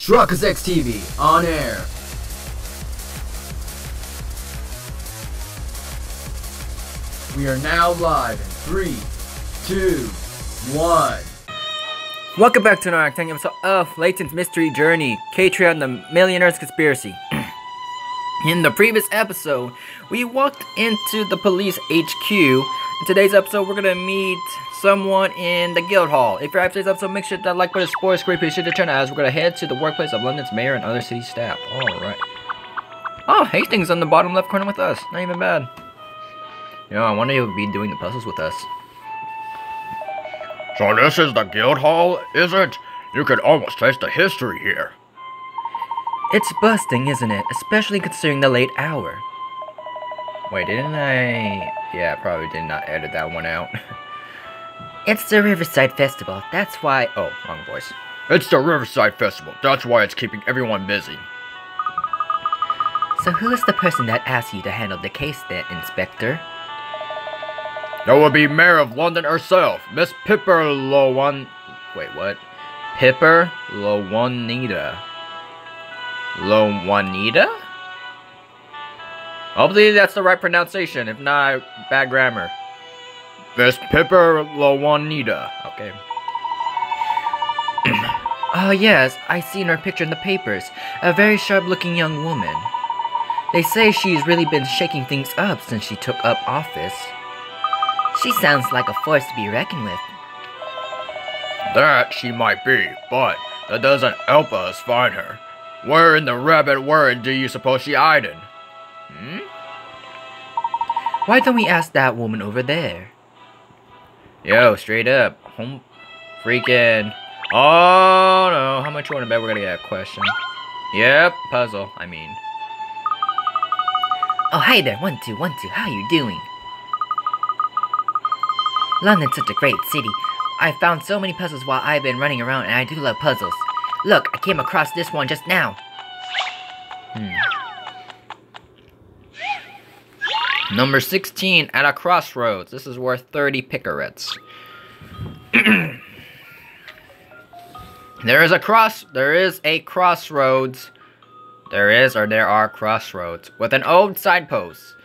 Truckers X TV on air. We are now live in 3, 2, 1. Welcome back to another exciting episode of Layton's Mystery Journey, Katrielle and the Millionaires Conspiracy. In the previous episode, we walked into the police HQ. In today's episode, we're gonna meet someone in the guild hall. If you're at today's episode, make sure that like button, sports, great, please hit the channel as we're gonna head to the workplace of London's mayor and other city staff. Alright. Oh, Hastings on the bottom left corner with us. Not even bad. You know, I wonder if he'll be doing the puzzles with us. So this is the guild hall, is it? You can almost taste the history here. It's busting, isn't it? Especially considering the late hour. Wait, didn't I... Yeah, I probably did not edit that one out. It's the Riverside Festival, that's why... Oh, wrong voice. It's the Riverside Festival, that's why it's keeping everyone busy. So who is the person that asked you to handle the case then, Inspector? That would be Mayor of London herself, Miss Pipper Lowan... Wait, what? Pipper Lowanita. Lowanita? Hopefully that's the right pronunciation, if not, bad grammar. Miss Pipper Lowanita. Okay. Oh yes, I seen her picture in the papers. A very sharp-looking young woman. They say she's really been shaking things up since she took up office. She sounds like a force to be reckoned with. That she might be, but that doesn't help us find her. Where in the rabbit warren do you suppose she hiding? Why don't we ask that woman over there? Yo, straight up. Home freaking... Oh no, how much you want to bet we're gonna get a question? Yep, puzzle, I mean. Oh, hi there, 1, 2, 1, 2, how you doing? London's such a great city. I found so many puzzles while I've been running around, and I do love puzzles. Look, I came across this one just now. Number 16 at a crossroads. This is worth 30 picarets. There are crossroads with an old signpost.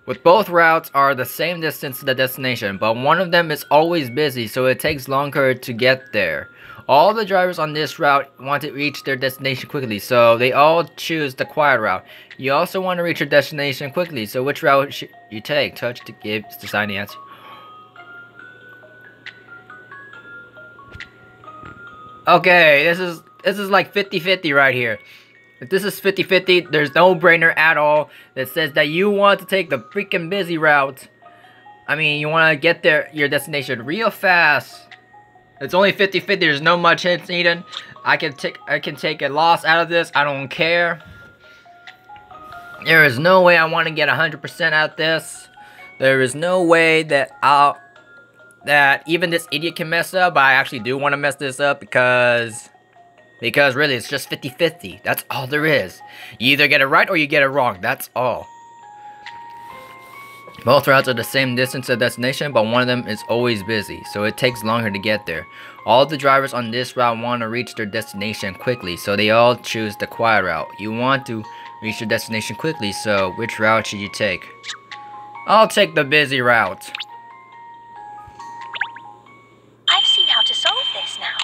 With both routes are the same distance to the destination, but one of them is always busy, so it takes longer to get there. All the drivers on this route want to reach their destination quickly, so they all choose the quiet route. You also want to reach your destination quickly, so which route should you take? Touch to give to sign the answer. Okay, this is like 50-50 right here. If this is 50-50, there's no brainer at all that says that you want to take the freaking busy route. I mean, you want to get there, your destination real fast. It's only 50-50, there's no much hints needed. I can take a loss out of this, I don't care. There is no way I want to get 100% out of this. There is no way that that even this idiot can mess up, but I actually do want to mess this up because really it's just 50-50. That's all there is. You either get it right or you get it wrong. That's all. Both routes are the same distance to the destination, but one of them is always busy, so it takes longer to get there. All the drivers on this route want to reach their destination quickly, so they all choose the quiet route. You want to reach your destination quickly, so which route should you take? I'll take the busy route. I've seen how to solve this now.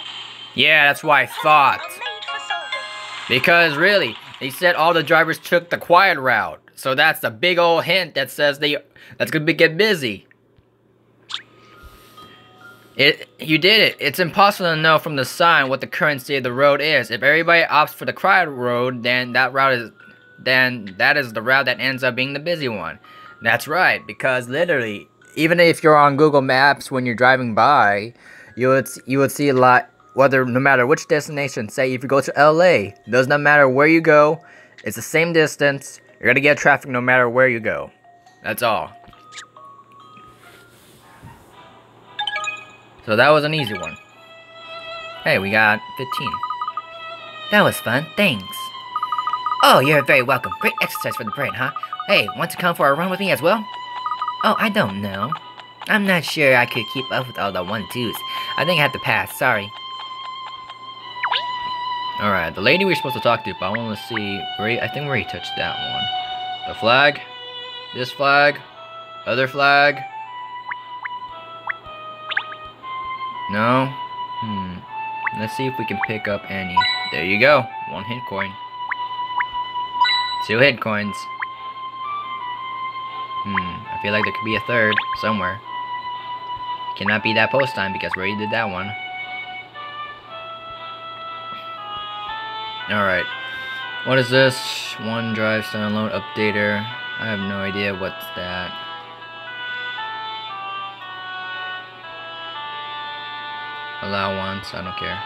Yeah, that's what I thought. You're made for solving. Because really, they said all the drivers took the quiet route. So that's the big old hint that says that's gonna get busy. You did it. It's impossible to know from the sign what the current state of the road is. If everybody opts for the quiet road, then that is the route that ends up being the busy one. That's right, because literally, even if you're on Google Maps when you're driving by, you would see a lot. No matter which destination, say if you go to LA, it does not matter where you go, it's the same distance, you're gonna get traffic no matter where you go. That's all. So that was an easy one. Hey, we got 15. That was fun, thanks. Oh, you're very welcome. Great exercise for the brain, huh? Hey, want to come for a run with me as well? Oh, I don't know. I'm not sure I could keep up with all the 1-2s. I think I have to pass, sorry. Alright, the lady we're supposed to talk to, but I want to see. I think we already touched that one. The flag. This flag. Other flag. No? Let's see if we can pick up any. There you go. 1 hit coin. 2 hit coins. I feel like there could be a third somewhere. Cannot be that post time because we already did that one. Alright. What is this? OneDrive download updater. I have no idea what's that. Allow once, I don't care.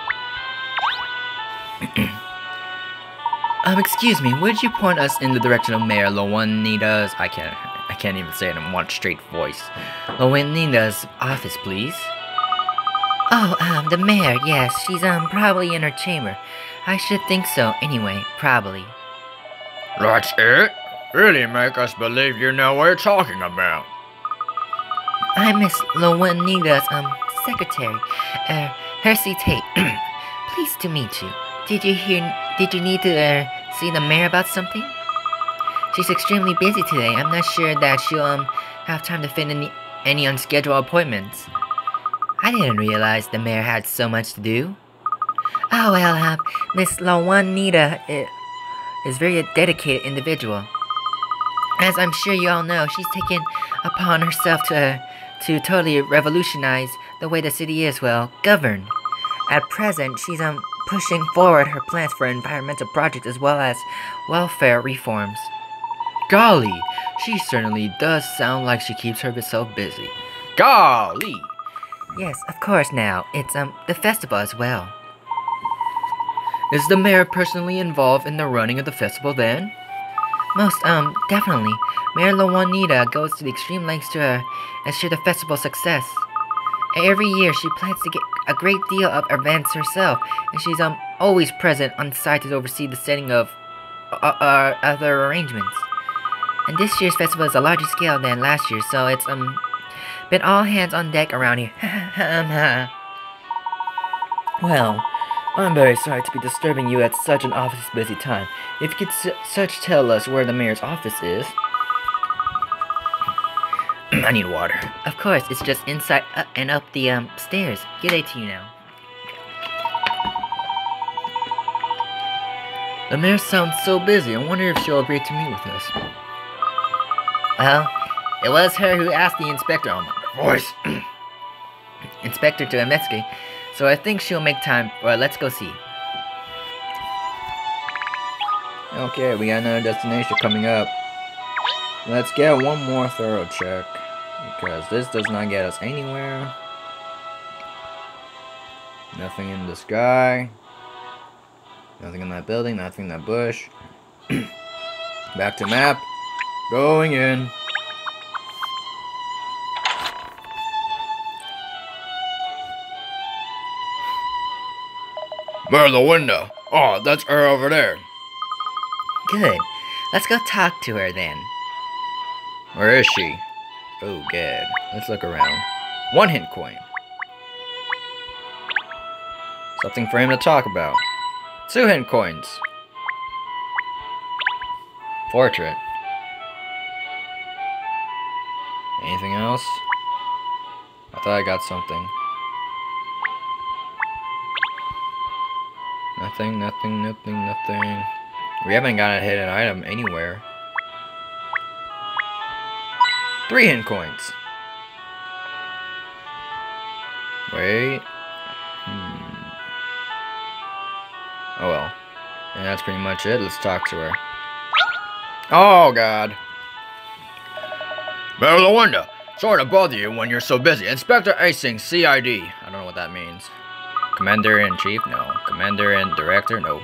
Excuse me, would you point us in the direction of Mayor Lowanida's? I can't even say it in one straight voice. Lowanida's office, please. Oh, the mayor, yes, she's, probably in her chamber. I should think so, anyway, probably. That's it? Really make us believe you know what you're talking about. I'm Miss Lowanida's, secretary, Hersey Tate. Pleased to meet you. Did you need to, see the mayor about something? She's extremely busy today. I'm not sure that she'll, have time to fit in any unscheduled appointments. I didn't realize the mayor had so much to do. Oh, well, Miss Lawanita is very dedicated individual. As I'm sure you all know, she's taken upon herself to totally revolutionize the way the city is, well, governed. At present, she's, pushing forward her plans for environmental projects as well as welfare reforms. Golly, she certainly does sound like she keeps herself busy. Golly! Yes, of course now. It's, the festival as well. Is the mayor personally involved in the running of the festival then? Most, definitely. Mayor Lawanita goes to the extreme lengths to ensure the festival's success. Every year, she plans to get a great deal of events herself, and she's, always present on site to oversee the setting of, other arrangements. And this year's festival is a larger scale than last year, so it's, been all hands on deck around here. Well, I'm very sorry to be disturbing you at such an office busy time. If you could tell us where the mayor's office is. I need water. Of course, it's just inside and up the stairs. Good day to you now. The mayor sounds so busy. I wonder if she'll agree to meet with us. Well, it was her who asked the inspector on my Voice. inspector to investigate, so I think she'll make time. Well, let's go see. Okay, we got another destination coming up. Let's get one more thorough check, because this does not get us anywhere. Nothing in the sky. Nothing in that building, nothing in that bush. Back to map. Going in. Where's the window? Oh, that's her over there. Good. Let's go talk to her then. Where is she? Oh, good. Let's look around. 1 hint coin. Something for him to talk about. 2 hint coins. Portrait. Anything else? I thought I got something. Nothing, nothing, nothing, nothing. We haven't got a hidden item anywhere. 3 hint coins. Wait. Oh well. And that's pretty much it. Let's talk to her. Oh god. Bear the window. Sorry to bother you when you're so busy. Inspector Acing, CID. I don't know what that means. Commander-in-Chief? No. Commander-in-Director? No.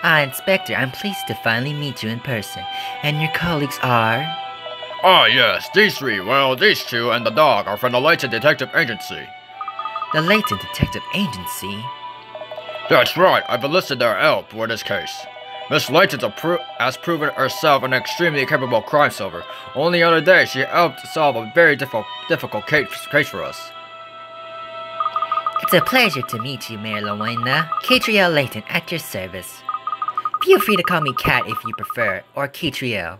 Inspector, I'm pleased to finally meet you in person. And your colleagues are? Ah, yes. These 3. Well, these 2 and the dog are from the Layton Detective Agency. The Layton Detective Agency? That's right. I've enlisted their help for this case. Miss Layton has proven herself an extremely capable crime solver. Only the other day, she helped solve a very difficult case for us. It's a pleasure to meet you, Mayor Lowena. Katrielle Layton at your service. Feel free to call me Kat if you prefer, or Katrielle.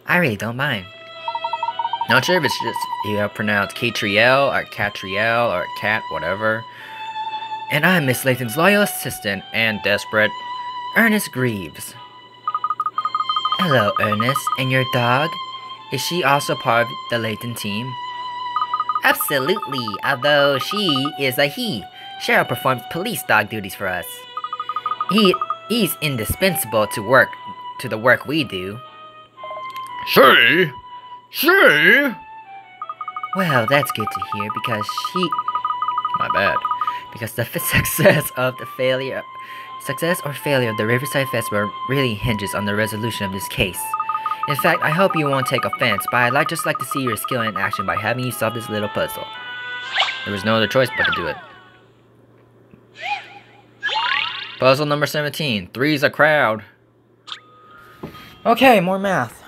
I really don't mind. Not sure if it's just pronounced Katrielle or Katrielle or Cat, whatever. And I'm Miss Layton's loyal assistant and desperate, Ernest Greaves. Hello, Ernest. And your dog? Is she also part of the Layton team? Absolutely, although she is a he. Cheryl performs police dog duties for us. He's indispensable to the work we do. She? Well, that's good to hear because My bad. because the success or failure of the Riverside Festival really hinges on the resolution of this case. In fact, I hope you won't take offense, but I'd just like to see your skill in action by having you solve this little puzzle. There was no other choice but to do it. Puzzle number 17. Three's a crowd. Okay, more math.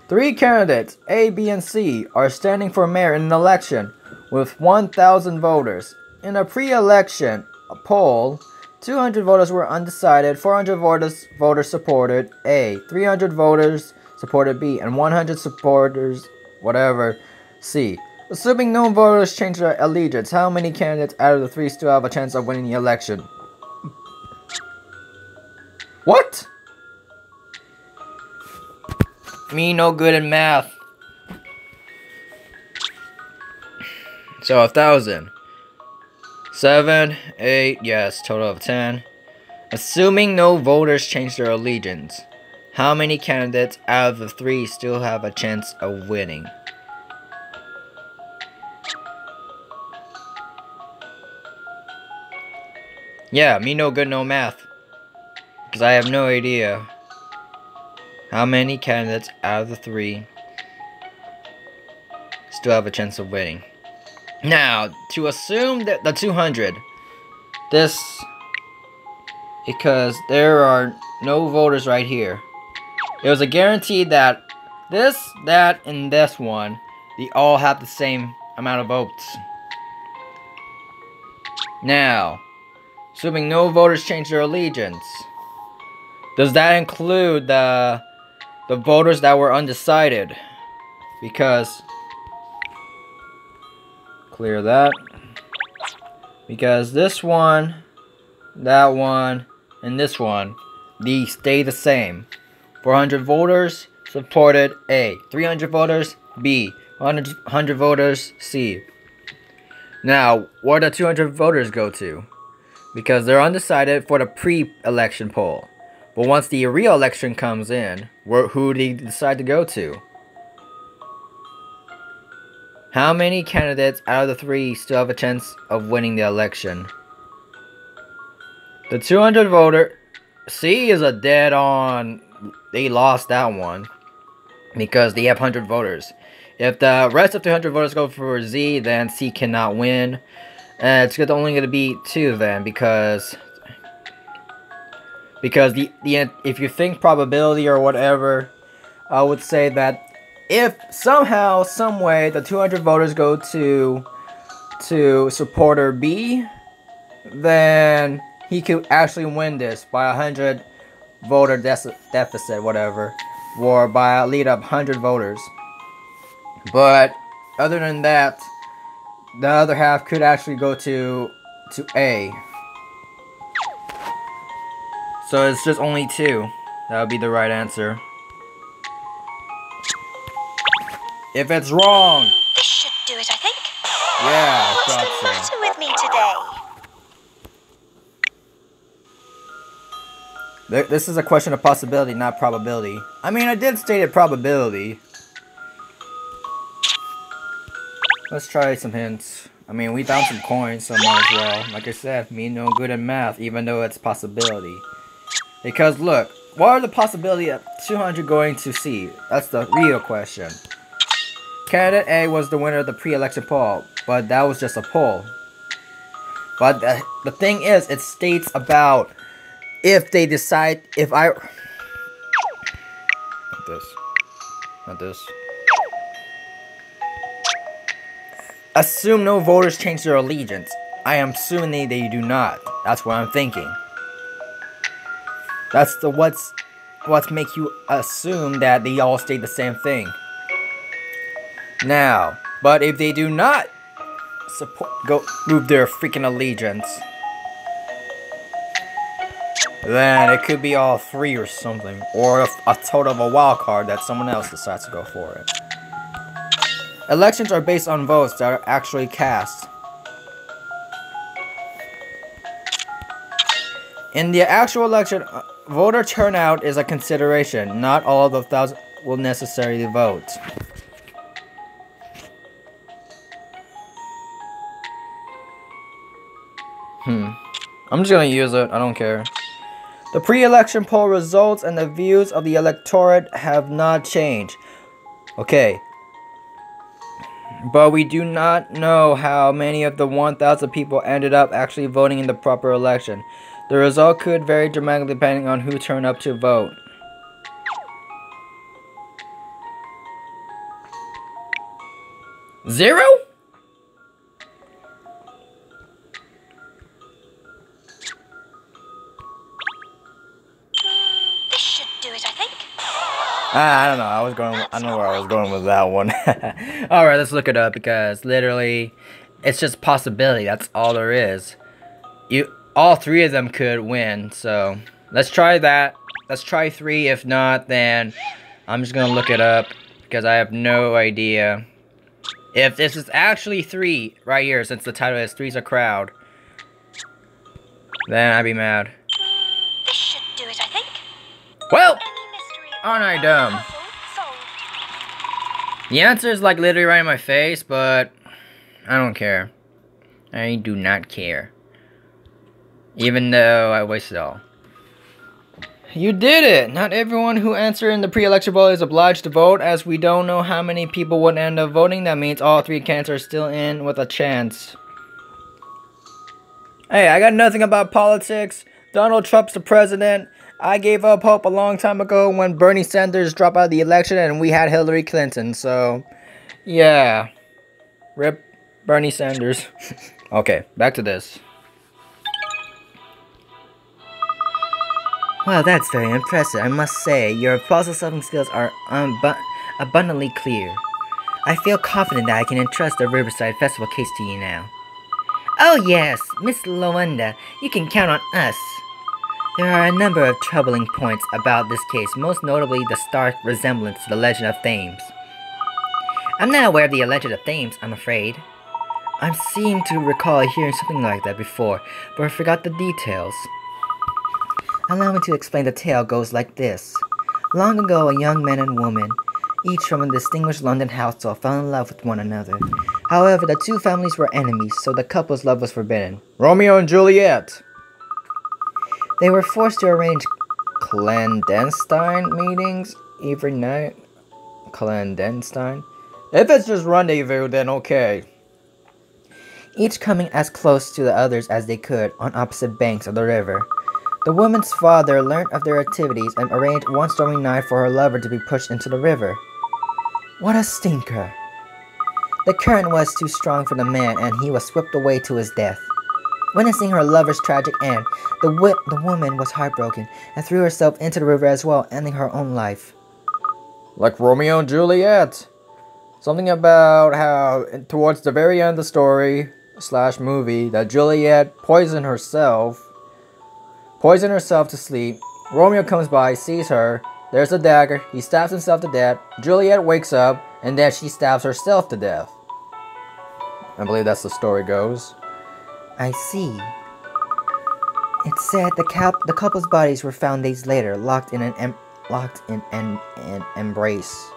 3 candidates, A, B, and C, are standing for mayor in an election with 1,000 voters. In a pre-election poll, 200 voters were undecided, 400 voters supported A, 300 voters supported B, and 100 supporters, whatever, C. Assuming no voters change their allegiance, how many candidates out of the 3 still have a chance of winning the election? What? Me no good in math. So 1,000. 7, 8, yes, total of 10. Assuming no voters change their allegiance, how many candidates out of the 3 still have a chance of winning? Yeah, me no good no math. Because I have no idea how many candidates out of the 3 still have a chance of winning. Now, to assume that the 200, because there are no voters right here, it was a guarantee that this, that, and this one, they all have the same amount of votes. Now, assuming no voters change their allegiance, does that include the voters that were undecided? Because clear that. Because this one, that one, and this one, these stay the same. 400 voters supported A. 300 voters B. 100 voters C. Now, where do 200 voters go to? Because they're undecided for the pre-election poll. But once the real election comes in, who do they decide to go to? How many candidates out of the 3 still have a chance of winning the election? The 200 voter C is a dead on. They lost that one because they have 100 voters. If the rest of the 100 voters go for Z, then C cannot win. It's only going to be 2 then, because if you think probability or whatever, I would say that if somehow, some way, the 200 voters go to supporter B, then he could actually win this by 100 voter deficit, whatever, or by a lead of 100 voters. But other than that, the other half could actually go to A. So it's just only 2. That would be the right answer. If it's wrong, This should do it, I think. yeah, I What's thought the so. matter with me today? This is a question of possibility, not probability. I mean, I did state a probability. Let's try some hints. I mean, we found some coins, so might as well. Like I said, me no good in math, even though it's possibility. Because look, what are the possibility of 200 going to C? That's the real question. Candidate A was the winner of the pre-election poll, but that was just a poll. But the thing is, it states about if they decide, if I... Not this. assume no voters change their allegiance. I am assuming they do not. That's what I'm thinking. That's what's make you assume that they all state the same thing. Now, but if they do not move their freaking allegiance, then it could be all three or something, or a total of a wild card that someone else decides to go for it. Elections are based on votes that are actually cast. In the actual election, voter turnout is a consideration. Not all of the thousands will necessarily vote. I'm just gonna use it. I don't care. The pre-election poll results and the views of the electorate have not changed. Okay. But we do not know how many of the 1,000 people ended up actually voting in the proper election. The result could vary dramatically depending on who turned up to vote. Zero? This should do it, I think. I don't know. I know where I was going with that one. Alright, let's look it up because literally it's just possibility. That's all there is. All three of them could win, so let's try that. Let's try 3. If not, then I'm just gonna look it up because I have no idea. If this is actually 3 right here, since the title is Three's a Crowd, then I'd be mad. This should do it, I think. Well, Any mystery aren't I dumb? solved. The answer is like literally right in my face, but I don't care. I do not care. Even though I wasted all. You did it! Not everyone who answered in the pre-election poll is obliged to vote, as we don't know how many people would end up voting. That means all 3 candidates are still in with a chance. Hey, I got nothing about politics. Donald Trump's the president. I gave up hope a long time ago when Bernie Sanders dropped out of the election and we had Hillary Clinton, so yeah. Rip Bernie Sanders. Okay, back to this. Well, that's very impressive. I must say, your puzzle-solving skills are abundantly clear. I feel confident that I can entrust the Riverside Festival case to you now. Oh yes, Miss Lowenda, you can count on us. There are a number of troubling points about this case, most notably the stark resemblance to the legend of Thames. I'm not aware of the legend of Thames, I'm afraid. I seem to recall hearing something like that before, but I forgot the details. Allow me to explain. The tale goes like this. Long ago, a young man and woman, each from a distinguished London household, fell in love with one another. However, the 2 families were enemies, so the couple's love was forbidden. Romeo and Juliet. They were forced to arrange clandestine meetings every night. Clandestine? If it's just rendezvous, then okay. Each coming as close to the others as they could on opposite banks of the river. The woman's father learned of their activities and arranged one stormy night for her lover to be pushed into the river. What a stinker! The current was too strong for the man, and he was swept away to his death. Witnessing her lover's tragic end, the woman was heartbroken and threw herself into the river as well, ending her own life. Like Romeo and Juliet. Something about how, towards the very end of the story / movie, that Juliet poisoned herself to sleep. Romeo comes by, sees her, there's a dagger, he stabs himself to death, Juliet wakes up, and then she stabs herself to death. I believe that's the story goes. I see. It said the couple's bodies were found days later, locked in an embrace.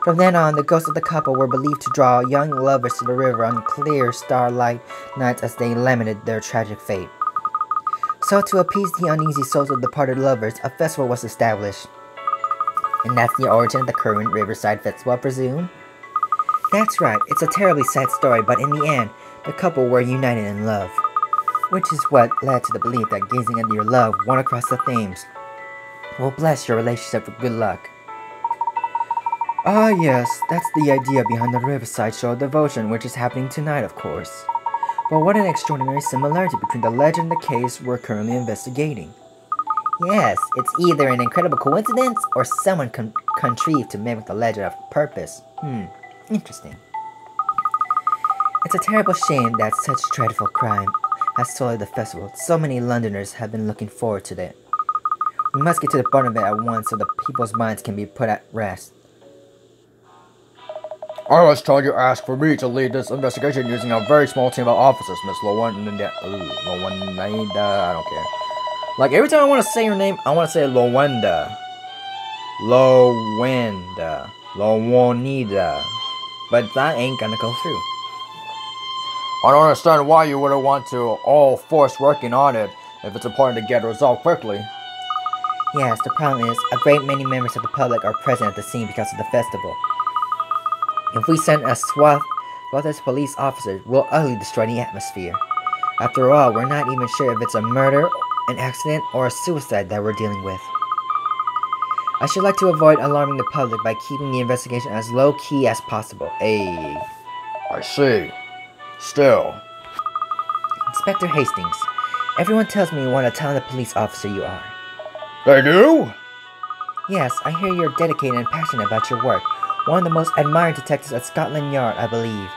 From then on, the ghosts of the couple were believed to draw young lovers to the river on clear starlight nights as they lamented their tragic fate. So to appease the uneasy souls of departed lovers, a festival was established. And that's the origin of the current Riverside Festival, I presume? That's right, it's a terribly sad story, but in the end, the couple were united in love. Which is what led to the belief that gazing at your loved one across the Thames will bless your relationship with good luck. Ah, yes, that's the idea behind the Riverside show of devotion, which is happening tonight, of course. But what an extraordinary similarity between the legend and the case we're currently investigating. Yes, it's either an incredible coincidence or someone contrived to mimic the legend of purpose. Interesting. It's a terrible shame that such dreadful crime has sullied the festival. So many Londoners have been looking forward to it. We must get to the bottom of it at once so the people's minds can be put at rest. I was told you asked for me to lead this investigation using a very small team of officers, Miss Lowenda. I don't care. Like, every time I want to say your name, I want to say Lowenda. Lowonida. But that ain't gonna go through. I don't understand why you wouldn't want to all force working on it if it's important to get it resolved quickly. Yes, the problem is, a great many members of the public are present at the scene because of the festival. If we send a swath of police officers, we'll utterly destroy the atmosphere. After all, we're not even sure if it's a murder, an accident, or a suicide that we're dealing with. I should like to avoid alarming the public by keeping the investigation as low-key as possible. I see. Still. Inspector Hastings, everyone tells me what a talented police officer you are. They do? Yes, I hear you're dedicated and passionate about your work. One of the most admired detectives at Scotland Yard, I believe.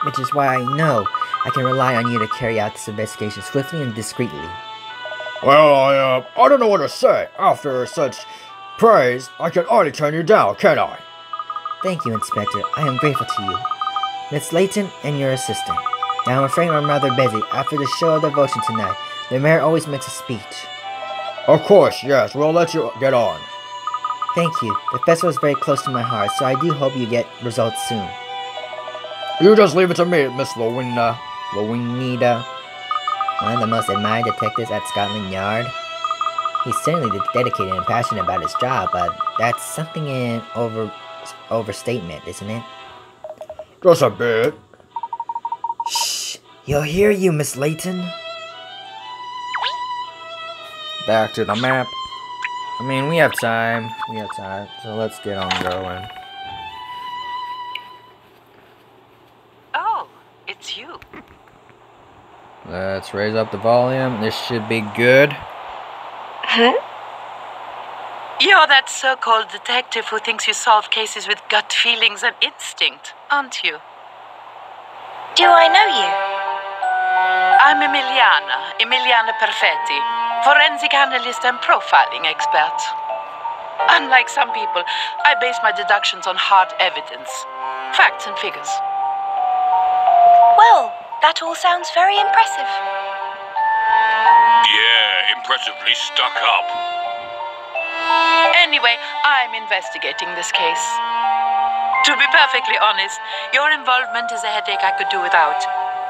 Which is why I know I can rely on you to carry out this investigation swiftly and discreetly. Well, I don't know what to say. After such praise, I can only turn you down, can't I? Thank you, Inspector. I am grateful to you. Miss Layton and your assistant. Now, I'm afraid I'm rather busy. After the show of devotion tonight, the mayor always makes a speech. Of course, yes. We'll let you get on. Thank you. The festival is very close to my heart, so I do hope you get results soon. You just leave it to me, Miss Lowenida. One of the most admired detectives at Scotland Yard. He's certainly dedicated and passionate about his job, but that's something in overstatement, isn't it? Just a bit. Shh! He'll hear you, Miss Layton. Back to the map. I mean, we have time, so let's get on going. Oh, it's you. Let's raise up the volume. This should be good. Huh? You're that so-called detective who thinks you solve cases with gut feelings and instinct, aren't you? Do I know you? I'm Emiliana Perfetti, forensic analyst and profiling expert. Unlike some people, I base my deductions on hard evidence, facts and figures. Well, that all sounds very impressive. Yeah, impressively stuck up. Anyway, I'm investigating this case. To be perfectly honest, your involvement is a headache I could do without.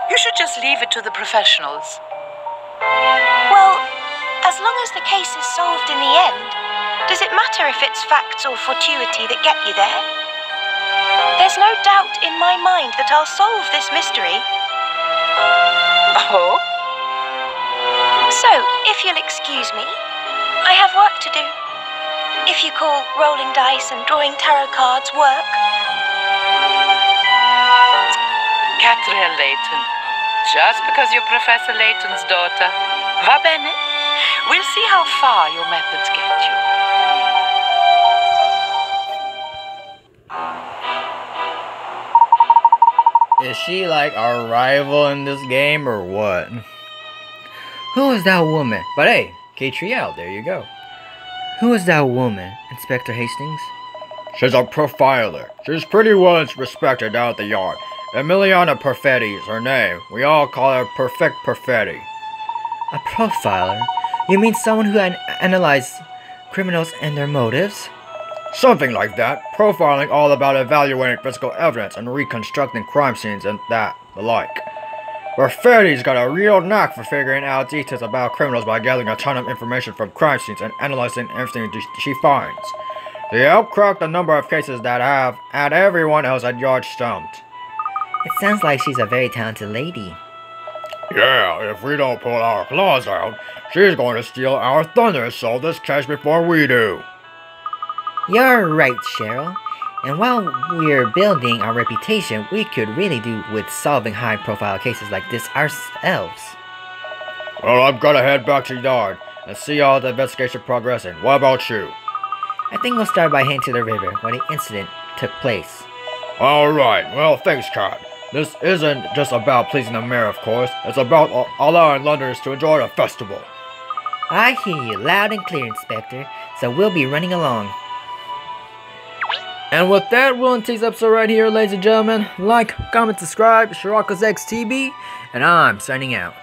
You should just leave it to the professionals. Well, as long as the case is solved in the end, does it matter if it's facts or fortuity that get you there? There's no doubt in my mind that I'll solve this mystery. Oh? So, if you'll excuse me, I have work to do. If you call rolling dice and drawing tarot cards work. Katrielle Layton. Just because you're Professor Layton's daughter. Va bene? We'll see how far your methods get you. Is she like our rival in this game or what? Who is that woman? But hey, Katrielle, there you go. Who is that woman, Inspector Hastings? She's a profiler. She's pretty well respected down at the yard. Emiliana Perfetti is her name. We all call her Perfect Perfetti. A profiler? You mean someone who analyzes criminals and their motives? Something like that. Profiling all about evaluating physical evidence and reconstructing crime scenes and the like. Perfetti's got a real knack for figuring out details about criminals by gathering a ton of information from crime scenes and analyzing everything she finds. They help crack the number of cases that have had everyone else at yard stumped. It sounds like she's a very talented lady. Yeah, if we don't pull our claws out, she's going to steal our thunder and solve this case before we do. You're right, Cheryl. And while we're building our reputation, we could really do with solving high-profile cases like this ourselves. Well, I'm gonna head back to the yard and see how the investigation progressing. What about you? I think we'll start by heading to the river where the incident took place. Alright, well, thanks, Kat. This isn't just about pleasing the mayor, of course. It's about allowing Londoners to enjoy the festival. I hear you loud and clear, Inspector, so we'll be running along. And with that, we'll end today's episode right here, ladies and gentlemen. Like, comment, subscribe, Shiraka's XTB, and I'm signing out.